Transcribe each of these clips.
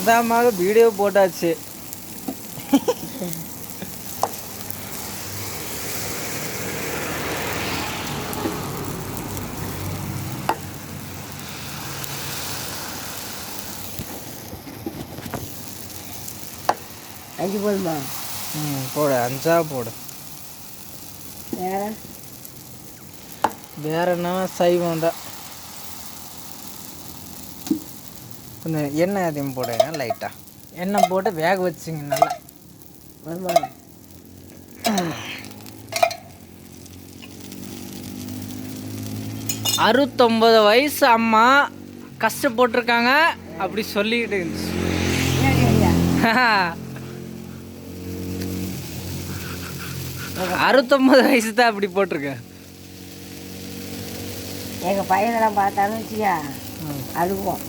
அந்தாமாக video போட்டாச்சு. அஞ்சு போதுமா? போடு, 5 போடு. வேற என்ன சைவம் தான். கொஞ்சம் எண்ணெய் அதிகம் போடுங்க, லைட்டாக எண்ணெய் போட்டு வேக வச்சுங்க நல்லா. 69 வயசு அம்மா கஷ்டப்பட்டுருக்காங்க அப்படி சொல்லிக்கிட்டு இருந்துச்சு. 69 வயசு தான் அப்படி போட்டிருக்கேன். எங்கள் பையனெல்லாம் பார்த்தாலும் வச்சியா அதுவும்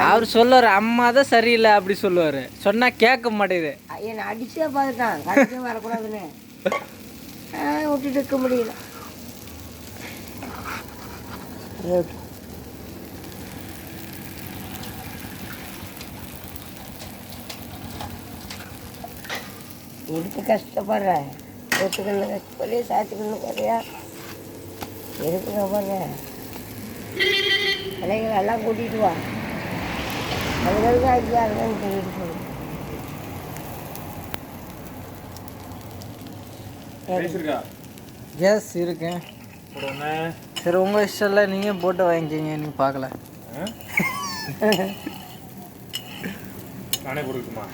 அவர் சொல்லுவார் அம்மா தான் சரியில்லை அப்படி சொல்லுவார். சொன்னால் கேட்க மாட்டேங்குது. என்னை அடிச்சே பார்த்துட்டான், கடிச்சே வரக்கூடாதுன்னு விட்டுட்டு இருக்க முடியல. இதுக்கு கஷ்டப்படுறேன், சொத்துக்கண்ணு கஷ்டப்படுறியா, சாத்துக்கண்ணு போறியா, எதுக்குங்க போடுறேன். பிள்ளைங்களை எல்லாம் கூட்டிகிட்டு வா, அதுகளுக்கு ஆக்கி அதுதான் கூட்டிகிட்டு போகணும். கேஸ் இருக்கேன். சரி உங்கள் இஷ்டம் இல்லை, நீங்கள் போட்டு வாங்கிக்கிங்க. நீங்கள் பார்க்கல நானே கொடுக்குமா?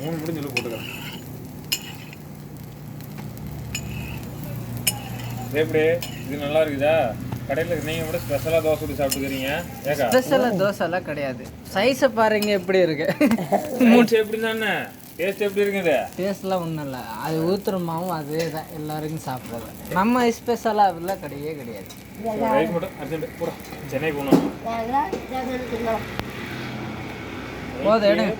3 முடிஞ்சு போட்டுக்கிறேன். எப்படி இது நல்லா இருக்குதா? கடையில் நீங்கள் கூட ஸ்பெஷலாக தோசை ஊற்றி சாப்பிட்டுக்கிறீங்க. ஸ்பெஷலாக தோசைலாம் கிடையாது. சைஸை பாருங்க எப்படி இருக்கு. மூச்சு எப்படி தானே? டேஸ்ட் எப்படி இருக்குது? டேஸ்ட்லாம் ஒன்றும் இல்லை, அது ஊற்றுற மாவும் அதே தான் எல்லாருக்கும் சாப்பிட்றது. நம்ம ஸ்பெஷலாக அப்படிலாம் கிடையவே கிடையாது. ரைஸ் மட்டும் அர்ஜென்ட் கூட சென்னை போகணும். போதும் எடுங்க.